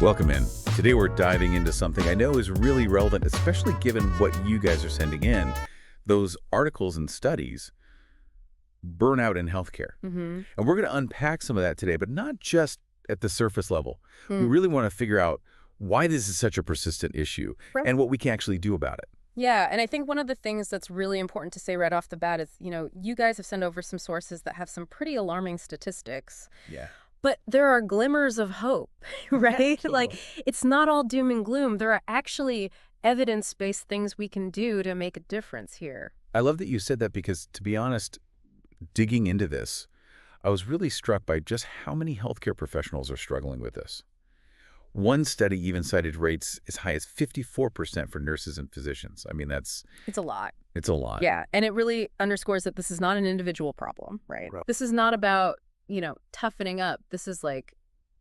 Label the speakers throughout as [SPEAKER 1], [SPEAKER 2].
[SPEAKER 1] Welcome in. Today we're diving into something I know is really relevant, especially given what you guys are sending in, those articles and studies, burnout in healthcare. And we're going to unpack some of that today, but not just at the surface level. We really want to figure out why this is such a persistent issue and what we can actually do about it.
[SPEAKER 2] Yeah, and I think one of the things that's really important to say right off the bat is, you guys have sent over some sources that have some pretty alarming statistics.
[SPEAKER 1] Yeah.
[SPEAKER 2] But there are glimmers of hope, right? Like, it's not all doom and gloom. There are actually evidence-based things we can do to make a difference here.
[SPEAKER 1] I love that you said that because, to be honest, digging into this, I was really struck by just how many healthcare professionals are struggling with this. One study even cited rates as high as 54% for nurses and physicians. I mean, it's
[SPEAKER 2] a lot.
[SPEAKER 1] It's a lot.
[SPEAKER 2] Yeah, and it really underscores that this is not an individual problem, right? This is not about, toughening up. This is like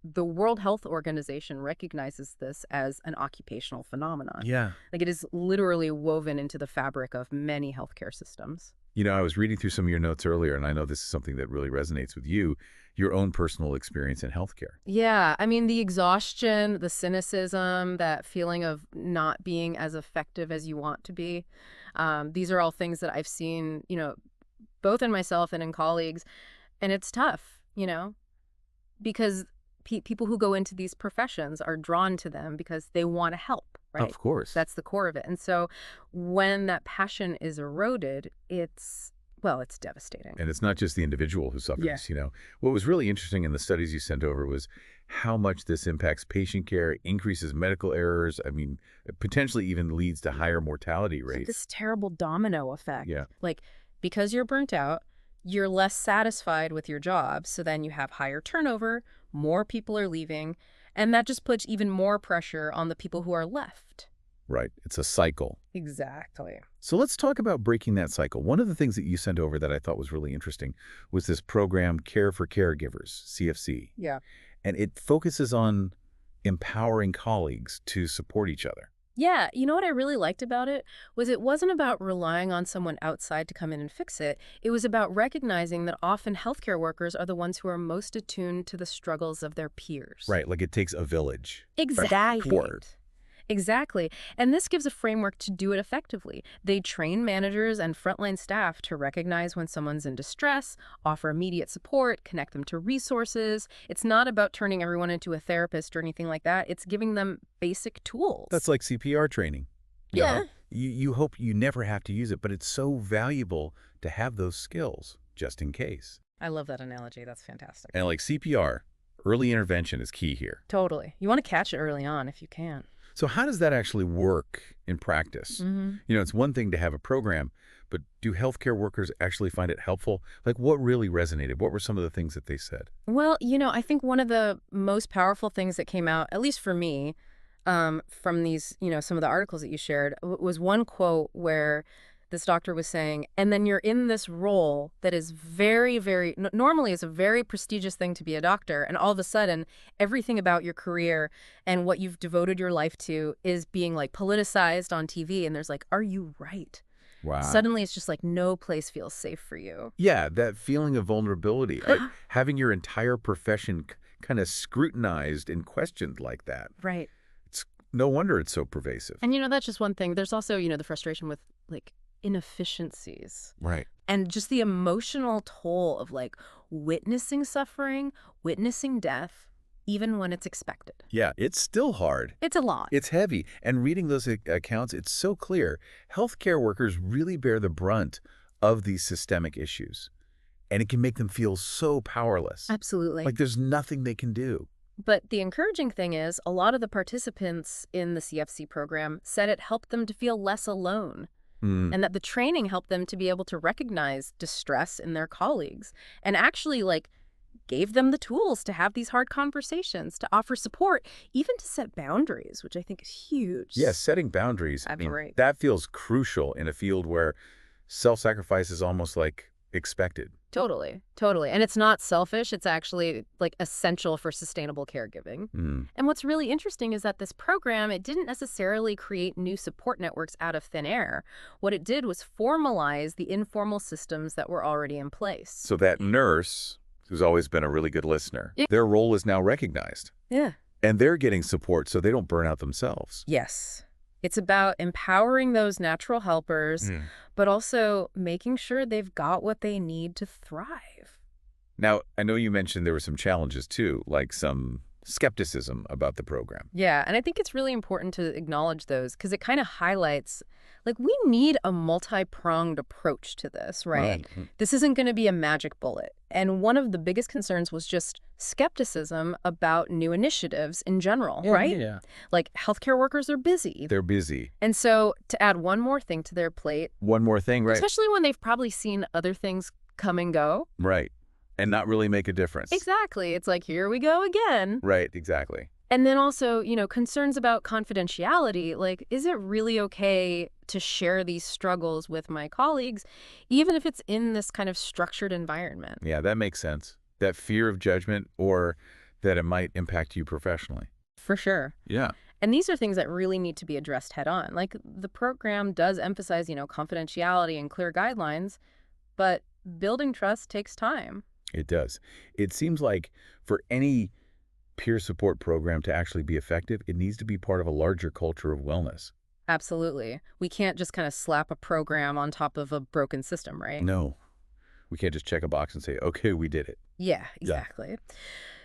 [SPEAKER 2] the World Health Organization recognizes this as an occupational phenomenon.
[SPEAKER 1] Yeah.
[SPEAKER 2] Like, it is literally woven into the fabric of many healthcare systems.
[SPEAKER 1] I was reading through some of your notes earlier, and I know this is something that really resonates with you, your own personal experience in healthcare.
[SPEAKER 2] Yeah, I mean, the exhaustion, the cynicism, that feeling of not being as effective as you want to be. These are all things that I've seen, both in myself and in colleagues. And it's tough, because people who go into these professions are drawn to them because they want to help, right?
[SPEAKER 1] Of course.
[SPEAKER 2] That's the core of it. And so when that passion is eroded, it's devastating.
[SPEAKER 1] And it's not just the individual who suffers, What was really interesting in the studies you sent over was how much this impacts patient care, increases medical errors. I mean, it potentially even leads to higher mortality rates.
[SPEAKER 2] This terrible domino effect.
[SPEAKER 1] Yeah.
[SPEAKER 2] Like, because you're burnt out, you're less satisfied with your job, so then you have higher turnover, more people are leaving, and that just puts even more pressure on the people who are left.
[SPEAKER 1] Right. It's a cycle.
[SPEAKER 2] Exactly.
[SPEAKER 1] So let's talk about breaking that cycle. One of the things that you sent over that I thought was really interesting was this program, Care for Caregivers, CFC.
[SPEAKER 2] Yeah.
[SPEAKER 1] And it focuses on empowering colleagues to support each other.
[SPEAKER 2] Yeah, what I really liked about it was it wasn't about relying on someone outside to come in and fix it. It was about recognizing that often healthcare workers are the ones who are most attuned to the struggles of their peers.
[SPEAKER 1] Right, like it takes a village.
[SPEAKER 2] Exactly. Exactly. And this gives a framework to do it effectively. They train managers and frontline staff to recognize when someone's in distress, offer immediate support, connect them to resources. It's not about turning everyone into a therapist or anything like that. It's giving them basic tools.
[SPEAKER 1] That's like CPR training.
[SPEAKER 2] Yeah.
[SPEAKER 1] You hope you never have to use it, but it's so valuable to have those skills just in case.
[SPEAKER 2] I love that analogy. That's fantastic.
[SPEAKER 1] And like CPR, early intervention is key here.
[SPEAKER 2] Totally. You want to catch it early on if you can.
[SPEAKER 1] So how does that actually work in practice? It's one thing to have a program, but do healthcare workers actually find it helpful? Like, what really resonated? What were some of the things that they said?
[SPEAKER 2] Well, I think one of the most powerful things that came out, at least for me, from these, some of the articles that you shared, was one quote where this doctor was saying, and then you're in this role that is very, very, normally is a very prestigious thing to be a doctor. And all of a sudden, everything about your career and what you've devoted your life to is being like politicized on TV. And there's like, are you right?
[SPEAKER 1] Wow.
[SPEAKER 2] Suddenly, it's just like no place feels safe for you.
[SPEAKER 1] Yeah, that feeling of vulnerability, like having your entire profession kind of scrutinized and questioned like that.
[SPEAKER 2] Right.
[SPEAKER 1] It's no wonder it's so pervasive.
[SPEAKER 2] And, that's just one thing. There's also, the frustration with like inefficiencies.
[SPEAKER 1] Right.
[SPEAKER 2] And just the emotional toll of like witnessing suffering, witnessing death, even when it's expected.
[SPEAKER 1] Yeah, it's still hard.
[SPEAKER 2] It's a lot.
[SPEAKER 1] It's heavy. And reading those accounts, it's so clear. Healthcare workers really bear the brunt of these systemic issues. And it can make them feel so powerless.
[SPEAKER 2] Absolutely.
[SPEAKER 1] Like there's nothing they can do.
[SPEAKER 2] But the encouraging thing is a lot of the participants in the CFC program said it helped them to feel less alone. And that the training helped them to be able to recognize distress in their colleagues and actually like gave them the tools to have these hard conversations, to offer support, even to set boundaries, which I think is huge.
[SPEAKER 1] Yes, setting boundaries. I mean, that feels crucial in a field where self-sacrifice is almost like expected.
[SPEAKER 2] Totally. And it's not selfish. It's actually like essential for sustainable caregiving. And what's really interesting is that this program, it didn't necessarily create new support networks out of thin air. What it did was formalize the informal systems that were already in place.
[SPEAKER 1] So that nurse, who's always been a really good listener, their role is now recognized.
[SPEAKER 2] Yeah.
[SPEAKER 1] And they're getting support so they don't burn out themselves.
[SPEAKER 2] Yes. It's about empowering those natural helpers, but also making sure they've got what they need to thrive.
[SPEAKER 1] Now, I know you mentioned there were some challenges too, like some skepticism about the program.
[SPEAKER 2] Yeah, and I think it's really important to acknowledge those because it kind of highlights, like, we need a multi-pronged approach to this, right? This isn't going to be a magic bullet. And one of the biggest concerns was just skepticism about new initiatives in general, right?
[SPEAKER 1] Yeah.
[SPEAKER 2] Like, healthcare workers are busy.
[SPEAKER 1] They're busy.
[SPEAKER 2] And so to add one more thing to their plate,
[SPEAKER 1] One more thing, right?
[SPEAKER 2] especially when they've probably seen other things come and go.
[SPEAKER 1] Right. And not really make a difference.
[SPEAKER 2] Exactly. It's like, here we go again.
[SPEAKER 1] Right, exactly.
[SPEAKER 2] And then also, concerns about confidentiality, like, is it really okay to share these struggles with my colleagues, even if it's in this kind of structured environment?
[SPEAKER 1] Yeah, that makes sense. That fear of judgment or that it might impact you professionally.
[SPEAKER 2] For sure.
[SPEAKER 1] Yeah.
[SPEAKER 2] And these are things that really need to be addressed head on. Like, the program does emphasize, confidentiality and clear guidelines, but building trust takes time.
[SPEAKER 1] It does. It seems like for any peer support program to actually be effective, it needs to be part of a larger culture of wellness.
[SPEAKER 2] Absolutely. We can't just kind of slap a program on top of a broken system, right?
[SPEAKER 1] No. We can't just check a box and say, okay, we did it.
[SPEAKER 2] Yeah, exactly.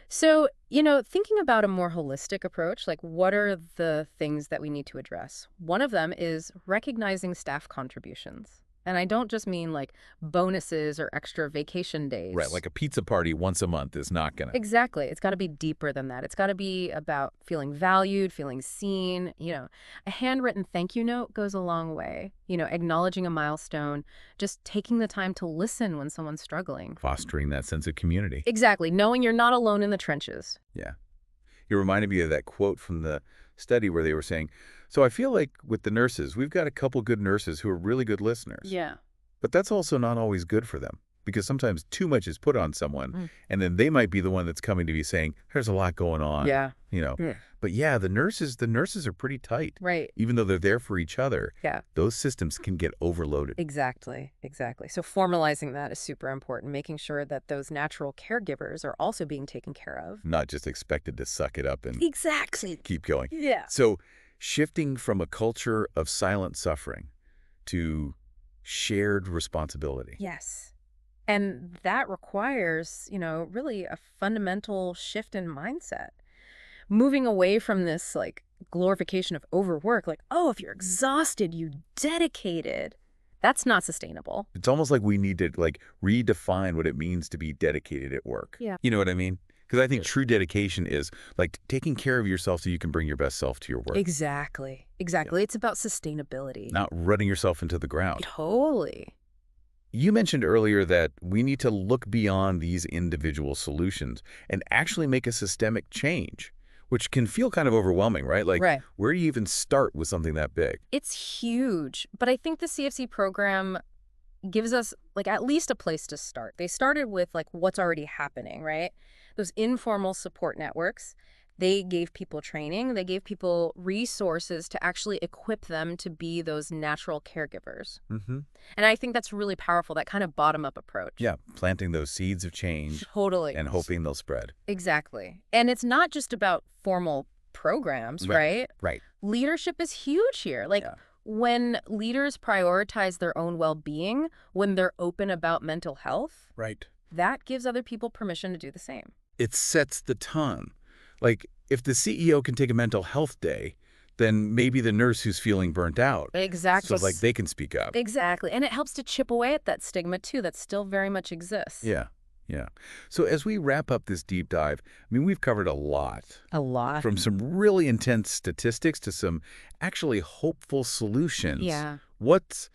[SPEAKER 2] So, thinking about a more holistic approach, like, what are the things that we need to address? One of them is recognizing staff contributions. And I don't just mean like bonuses or extra vacation days.
[SPEAKER 1] Right, like a pizza party once a month is not going to.
[SPEAKER 2] Exactly. It's got to be deeper than that. It's got to be about feeling valued, feeling seen. A handwritten thank you note goes a long way. Acknowledging a milestone, just taking the time to listen when someone's struggling.
[SPEAKER 1] Fostering that sense of community.
[SPEAKER 2] Exactly. Knowing you're not alone in the trenches.
[SPEAKER 1] Yeah. You reminded me of that quote from the study where they were saying, so I feel like with the nurses, we've got a couple good nurses who are really good listeners.
[SPEAKER 2] Yeah.
[SPEAKER 1] But that's also not always good for them because sometimes too much is put on someone and then they might be the one that's coming to be saying, there's a lot going on.
[SPEAKER 2] Yeah.
[SPEAKER 1] But yeah, the nurses are pretty tight.
[SPEAKER 2] Right.
[SPEAKER 1] Even though they're there for each other.
[SPEAKER 2] Yeah.
[SPEAKER 1] Those systems can get overloaded.
[SPEAKER 2] Exactly. So formalizing that is super important, making sure that those natural caregivers are also being taken care of.
[SPEAKER 1] Not just expected to suck it up and keep going.
[SPEAKER 2] Yeah.
[SPEAKER 1] So shifting from a culture of silent suffering to shared responsibility.
[SPEAKER 2] Yes. And that requires, really a fundamental shift in mindset. Moving away from this, like, glorification of overwork, like, oh, if you're exhausted, you dedicated. That's not sustainable.
[SPEAKER 1] It's almost like we need to, like, redefine what it means to be dedicated at work.
[SPEAKER 2] Yeah.
[SPEAKER 1] You know what I mean? Because I think true dedication is, like, taking care of yourself so you can bring your best self to your work.
[SPEAKER 2] Exactly. Yeah. It's about sustainability.
[SPEAKER 1] Not running yourself into the ground.
[SPEAKER 2] Totally.
[SPEAKER 1] You mentioned earlier that we need to look beyond these individual solutions and actually make a systemic change, which can feel kind of overwhelming, right? Like,
[SPEAKER 2] right.
[SPEAKER 1] Where do you even start with something that big?
[SPEAKER 2] It's huge. But I think the CFC program gives us, like, at least a place to start. They started with, like, what's already happening, right? Those informal support networks. They gave people training. They gave people resources to actually equip them to be those natural caregivers. And I think that's really powerful, that kind of bottom-up approach.
[SPEAKER 1] Yeah, planting those seeds of change.
[SPEAKER 2] Totally.
[SPEAKER 1] And hoping they'll spread.
[SPEAKER 2] Exactly. And it's not just about formal programs, right?
[SPEAKER 1] Right.
[SPEAKER 2] Leadership is huge here. Like, when leaders prioritize their own well-being, when they're open about mental health,
[SPEAKER 1] right,
[SPEAKER 2] that gives other people permission to do the same.
[SPEAKER 1] It sets the tone. Like, if the CEO can take a mental health day, then maybe the nurse who's feeling burnt out.
[SPEAKER 2] Exactly.
[SPEAKER 1] So, like, they can speak up.
[SPEAKER 2] Exactly. And it helps to chip away at that stigma, too, that still very much exists.
[SPEAKER 1] Yeah. So as we wrap up this deep dive, I mean, we've covered a lot.
[SPEAKER 2] A lot.
[SPEAKER 1] From some really intense statistics to some actually hopeful solutions.
[SPEAKER 2] Yeah.
[SPEAKER 1] What's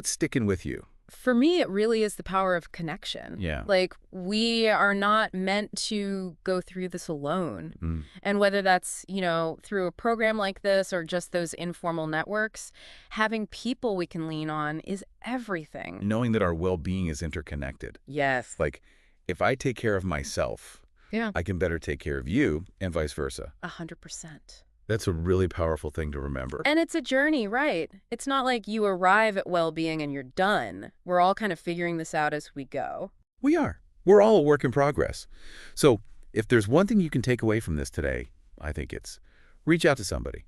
[SPEAKER 1] sticking with you?
[SPEAKER 2] For me, it really is the power of connection.
[SPEAKER 1] Yeah.
[SPEAKER 2] Like, we are not meant to go through this alone. And whether that's, through a program like this or just those informal networks, having people we can lean on is everything.
[SPEAKER 1] Knowing that our well-being is interconnected.
[SPEAKER 2] Yes.
[SPEAKER 1] Like, if I take care of myself, I can better take care of you and vice versa.
[SPEAKER 2] 100%.
[SPEAKER 1] That's a really powerful thing to remember.
[SPEAKER 2] And it's a journey, right? It's not like you arrive at well-being and you're done. We're all kind of figuring this out as we go.
[SPEAKER 1] We are. We're all a work in progress. So if there's one thing you can take away from this today, I think it's reach out to somebody.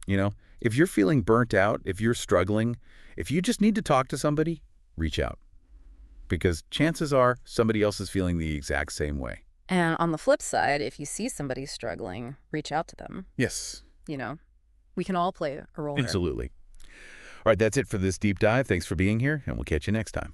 [SPEAKER 1] You know, if you're feeling burnt out, if you're struggling, if you just need to talk to somebody, reach out. Because chances are somebody else is feeling the exact same way.
[SPEAKER 2] And on the flip side, if you see somebody struggling, reach out to them.
[SPEAKER 1] Yes.
[SPEAKER 2] You know, we can all play a role here.
[SPEAKER 1] Absolutely. All right, that's it for this deep dive. Thanks for being here, and we'll catch you next time.